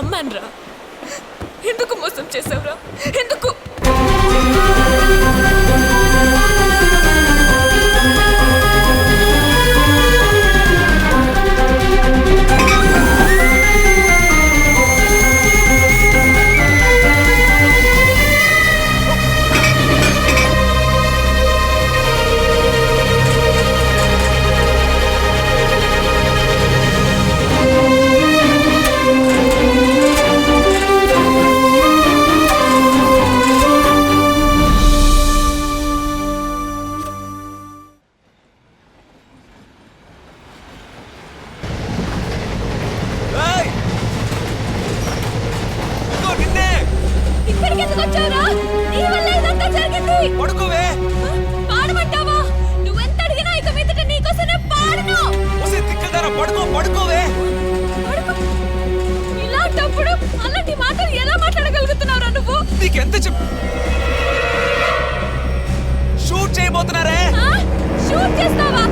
నమ్మానురా. ఎందుకు మోసం చేసావురా? ఎందుకు? ఇలాంటప్పుడు అలాంటి మాటలు ఎలా మాట్లాడగలుగుతున్నావురా నువ్వు? నీకెంత షూట్ చేయబోతున్నారే? షూట్ చేస్తావా?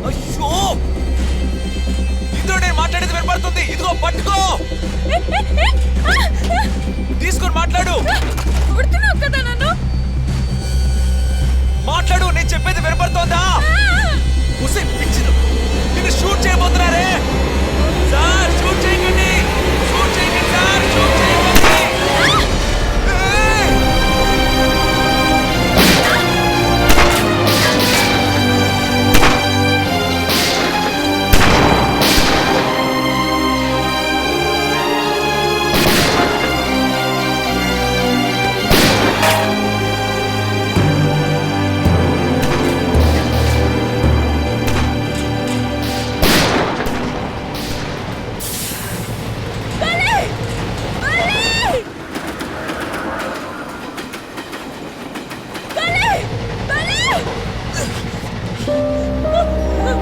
అయ్యో, ఇందులో నేను మాట్లాడేది వినపడుతుంది. ఇదిగో పట్టుకో, తీసుకొని మాట్లాడు. కొడుతున్నావు కదా నన్ను. మాట్లాడు, నేను చెప్పేది వినపడుతోందా? ఉసే పిచ్చిదు, నిన్ను షూట్ చేయబోతున్నారే. సార్ షూట్ చేయకండి, షూట్ చేయకండి సార్, షూట్ చేయకండి.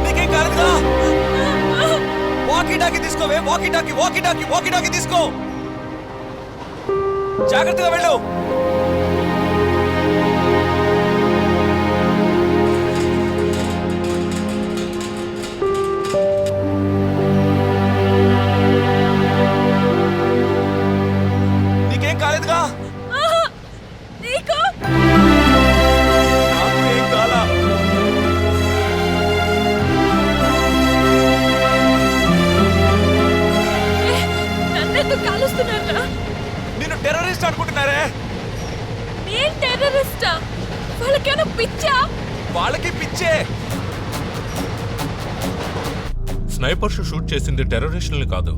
నీకేం కాలేదుగా? వాకీ తీసుకోవే, వాకీ తీసుకో. జాగ్రత్తగా వెళ్ళు. నీకేం కాలేదుగా? నాకేం కాలా. నన్నెందుకు కాలుస్తున్నారా? నిన్ను టెర్రరిస్ట్ అనుకుంటున్నారే? నేను టెర్రరిస్టా? వాళ్ళకేమైనా పిచ్చా? వాళ్ళకి పిచ్చే. స్నైపర్స్ షూట్ చేసింది టెర్రరిస్టుల్ని కాదు,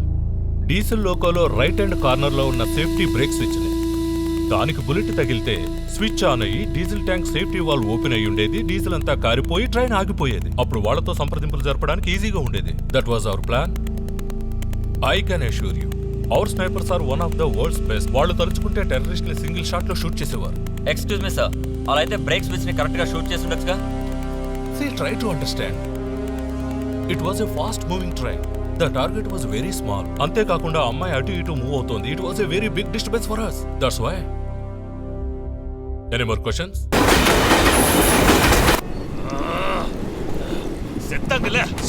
డీజిల్ లోకోలో రైట్ హ్యాండ్ కార్నర్ లో ఉన్న సేఫ్టీ బ్రేక్ స్విచ్ ని. దానికి బుల్లెట్ తగిలితే స్విచ్ ఆన్ అయ్యి diesel tank safety valve open అయ్యి ఉండేది. డీజిల్ అంతా కారిపోయి ట్రైన్ ఆగిపోయేది. అప్పుడు వాళ్ళతో సంప్రదింపులు జరపడానికి ఈజీగా ఉండేది. That was our plan. I can assure you, our snipers are one of the world's best. వాళ్ళు తలుచుకుంటే టెర్రరిస్ట్ ని సింగిల్ షాట్ లో షూట్ చేసేవారు. ఎక్స్క్యూజ్ మీ సార్, అలా అయితే బ్రేక్ స్విచ్ ని కరెక్ట్ గా షూట్ చేసి ఉండొచ్చుగా? See, try to understand. It was a fast moving train. The target was very small. అంతేకాకుండా అమ్మాయి అటు ఇటు మూవ్ అవుతోంది. It was a very big disturbance for us. That's why. Any more questions?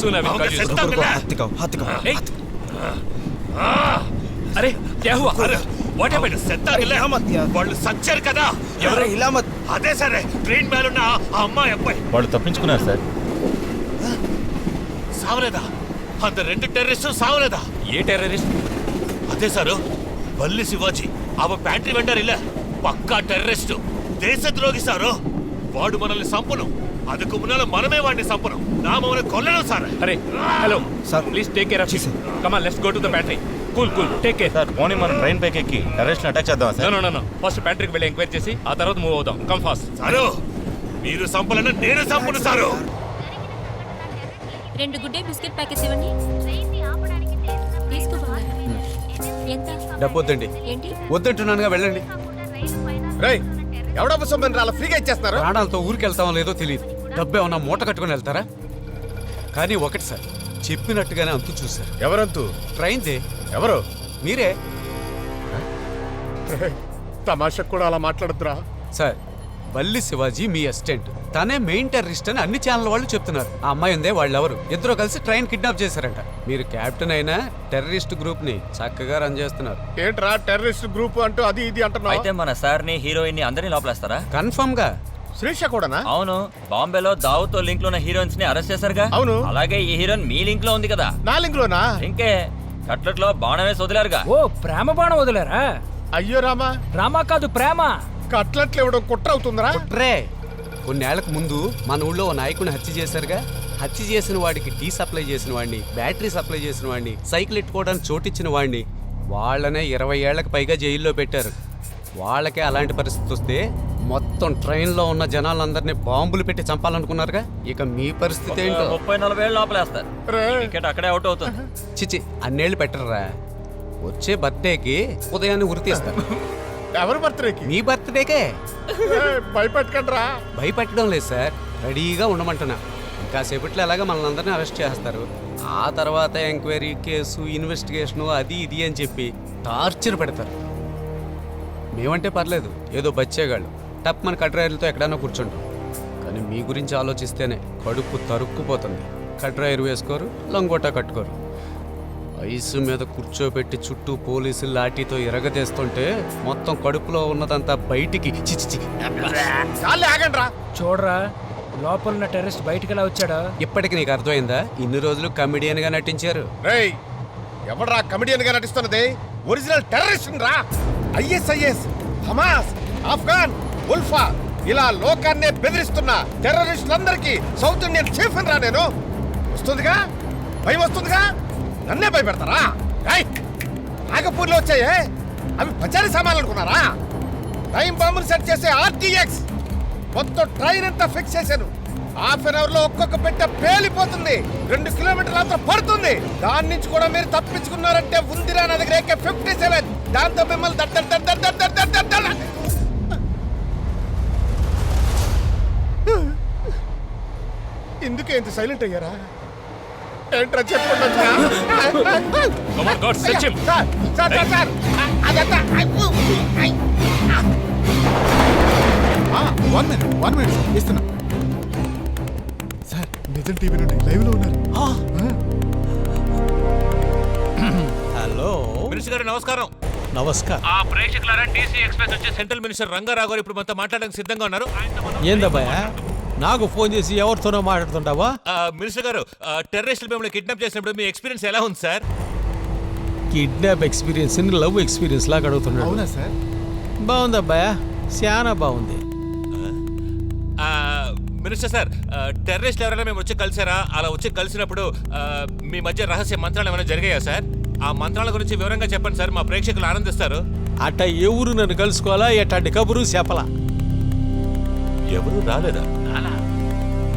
Soon I will call you. Hey. अरे क्या हुआ? What happened? వాళ్ళు సచ్చారు కదా. ఎవరు? అదే సరే, ట్రైన్ మేలున్న ఆ అమ్మాయి అబ్బాయి వాళ్ళు తప్పించుకున్నారు సార్. సావలేదా? అంత రెండు టెర్రరిస్టు సావలేదా? ఏ టెర్రరిస్ట్? అదే సారు, బల్లి శివాజీ అవ ప్యాంట్రీ వెండర్ ఇలా పక్కా టెర్రరిస్టు, దేశద్రోగి సారు. వాడు మనల్ని సంపను, అదుకు మున్నాలో మనమే వాడిని సంపను. నా మమ్మల్ని కొల్లడం సార్. అరే hello sir, please take care of him. Come on, let's go to the battery. Cool take care. Sir పోనీ మనం ట్రైన్ పైకి ఎక్కి టెర్రరిస్ట్ అటాక్ చేద్దాం సార్? నో ఫస్ట్ ప్యాంట్రీకి వెళ్ళి ఎంక్వైరీ చేసి ఆ తర్వాత మూవ్ అవుదాం. Come fast. సారు, మీరు సంపలను నేను సంపను సారు. 2 గుడ్ డే బిస్కెట్ ప్యాకెట్స్ ఇవ్వండి. ఎంత? డబ్బు వద్దండి. ఏంటి? వద్దంటున్నానుగా, వెళ్ళండి. రేయ్, ఎవడో సొమ్మని అలా ఫ్రీగా ఇచ్చేస్తున్నారు? ప్రాణాలతో ఊరికి వెళ్తామో లేదో తెలియదు. డబ్బు ఏమన్నా మూట కట్టుకుని వెళ్తారా? కానీ ఒకటి సార్, చెప్పినట్టుగానే అంతు చూశారు. ఎవరంతు? ట్రైన్దే. ఎవరు? మీరే. తమాషకు కూడా అలా మాట్లాడుతురా సార్, బల్లి శివాజీ మీ అసిస్టెంట్, తనే మెయిన్ టెర్రరిస్ట్ అని అన్ని ఛానల్ వాళ్ళు చెప్తున్నారు. ఆ అమ్మాయి ఉందే, వాళ్ళు ఎవరు? ఇద్దరు కలిసి ట్రైన్ కిడ్నాప్ చేశారంట. మీరు కెప్టెన్ అయినా టెర్రరిస్ట్ గ్రూప్ ని చక్కగా రన్ చేస్తున్నారు. ఏంట్రా టెర్రరిస్ట్ గ్రూప్ అంటూ అది ఇది అంటున్నావు? అయితే మన సార్ ని హీరోయిన్ ని అందరినీ లోపలేస్తారా? కన్ఫర్మ్ గా. శ్రీష కూడానా? అవును, బాంబేలో దావుతో లింక్ లో ఉన్న హీరోయిన్స్ ని అరెస్ట్ చేశారుగా. అవును. అలాగే ఈ హీరోయిన్ మీ లింక్ లో ఉంది కదా. నా లింక్ లోనా? ఇంకే కట్లెట్ లో బాణం వేసి వదిలేరుగా. ఓ ప్రేమ బాణం వదిలేరా? అయ్యో రామా, రామా కాదు ప్రేమ. కట్లట్లు ఇవ్వడం కుట్ర అవుతుందిరా? రే, కొన్నేళ్లకు ముందు మన ఊళ్ళో ఓ నాయకుని హత్య చేశారుగా. హత్య చేసిన వాడికి టీ సప్లై చేసిన వాడిని, బ్యాటరీ సప్లై చేసిన వాడిని, సైకిల్ ఎట్టుకోవడానికి చోటిచ్చిన వాడిని వాళ్ళనే 20 ఏళ్లకు పైగా జైల్లో పెట్టారు. వాళ్ళకే అలాంటి పరిస్థితి వస్తే మొత్తం ట్రైన్లో ఉన్న జనాలందరినీ బాంబులు పెట్టి చంపాలనుకున్నారుగా. ఇక మీ పరిస్థితి ఏంటో. 30-40 ఏళ్ళు లోపలేస్తారు. టికెట్ అక్కడే అవుట్ అవుతుంది. చిచి, అన్నేళ్ళు పెట్టరురా. వచ్చే బర్త్డేకి ఉదయాన్నే ఉరి తీస్తారు. ఎవరి బర్త్డేకి? మీ బర్త్డేకే. భయపెట్టకండి రా. భయపెట్టడం లేదు సార్, రెడీగా ఉండమంటున్నా. ఇంకా సేపట్లో ఎలాగా మనల్ని అందరినీ అరెస్ట్ చేస్తారు. ఆ తర్వాత ఎంక్వైరీ, కేసు, ఇన్వెస్టిగేషను, అది ఇది అని చెప్పి టార్చర్ పెడతారు. మేమంటే పర్లేదు, ఏదో బచ్చేగాళ్ళు టప్ మన కట్రాయర్లతో ఎక్కడైనా కూర్చుంటాం. కానీ మీ గురించి ఆలోచిస్తేనే కడుపు తరుక్కుపోతుంది. కట్రాయర్ వేసుకోరు, లంగోటా కట్టుకోరు. ఐసు మీద కూర్చోబెట్టి చుట్టూ పోలీసులు లాఠీతో ఎరగదేస్తుంటే మొత్తం కడుపులో ఉన్నదంతా బయటికి చిచి. చాలే ఆగండి రా. చూడరా, లోపల ఉన్న టెర్రరిస్ట్ బయటికి ఎలా వచ్చాడా? ఇప్పటికి నీకు అర్థమైందా? ఇన్ని రోజులు కమెడియన్ గా నటించారు. రేయ్, ఎవడ్రా కమెడియన్ గా నటిస్తున్నది? ఒరిజినల్ టెర్రరిస్ట్ రా. ఐఎస్ఐఎస్, హమాస్, ఆఫ్ఘాన్, ఉల్ఫా ఇలా లోకాన్నే బెదిరిస్తున్న టెర్రరిస్టులందరికీ సౌత్ ఇండియన్ చీఫ్ రా నేను. వస్తుందిగా భయం, వస్తుందిగా. నన్నే భయపెడతారా? నాగపూర్లో వచ్చాయే అవి పచారీ సామాన్లు అనుకున్నారా? టైం బాంబులు సెట్ చేసే ఆర్టీఎక్స్ మొత్తం ట్రైన్ అంతా ఫిక్స్ చేశాను. ½ లో ఒక్కొక్క పెట్టె పేలిపోతుంది. 2 కిలోమీటర్ల అంతా పడుతుంది. దాని నుంచి కూడా మీరు తప్పించుకున్నారంటే ఉందిరా నా దగ్గర AK-57. దాంతో మిమ్మల్ని ఎందుకే ఇంత సైలెంట్ అయ్యారా? ఏంట్రా చెప్పండి. Come on, God, search him. Sir అదంతా 1 minute ఇస్తున్నా. సార్ నిజం టీవీ నుండి లైవ్ లో ఉన్నారు. హలో మినిస్టర్ గారు, నమస్కారం. నమస్కారం. ఆ ప్రేక్షకులారా, DC ఎక్స్ప్రెస్ వచ్చే సెంట్రల్ మినిస్టర్ రంగారావు గారు ఇప్పుడు మనతో మాట్లాడడానికి సిద్ధంగా ఉన్నారు. ఏందబ్బాయా నాకు ఫోన్ చేసి ఎవరితోనో మాట్లాడుతుంటావా? మినిస్టర్ గారు, టెర్రరిస్టులు మిమ్మల్ని కిడ్నాప్ చేసినప్పుడు మీ ఎక్స్పీరియన్స్ ఎలా ఉంది sir? Kidnap experience love experience లాగా అడుగుతున్నాడు. అవునా సార్? బాగుంది అబ్బాయా, చాలా బాగుంది. మినిస్టర్ సార్, టెర్రరిస్టులు ఎవరైనా మేము వచ్చి కలిసారా? అలా వచ్చి కలిసినప్పుడు మీ మధ్య రహస్య మంత్రాలు ఏమైనా జరిగాయా సార్? ఆ మంత్రాల గురించి వివరంగా చెప్పండి సార్, మా ప్రేక్షకులు ఆనందిస్తారు. అట్ట ఎవరు నన్ను కలుసుకోవాలా? ఎట్టాంటి కబురు చెప్పలా? ఎవరు రాలేదా?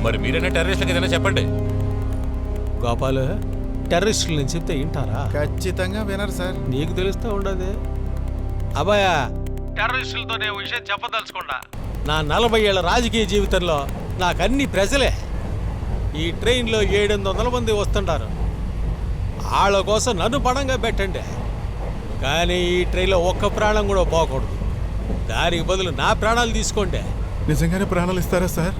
మరి మీరైనా టెర్రరిస్టులకు ఏదైనా చెప్పండి. గోపాల్, టెర్రరిస్టులు నేను చెప్తే వింటారా? ఖచ్చితంగా వినరు సార్. నీకు తెలుస్తూ ఉండదు అబ్బాయా. టెర్రరిస్టులతో నేను విషయం చెప్పదలుచుకోండా. నా 40 ఏళ్ల రాజకీయ జీవితంలో నాకు అన్ని ప్రజలే. ఈ ట్రైన్లో 700 మంది వస్తుంటారు. వాళ్ళ కోసం నన్ను పణంగా పెట్టండి. కానీ ఈ ట్రైన్లో ఒక్క ప్రాణం కూడా పోకూడదు. దానికి బదులు నా ప్రాణాలు తీసుకోండి. నిజంగానే ప్రాణాలు ఇస్తారా సార్?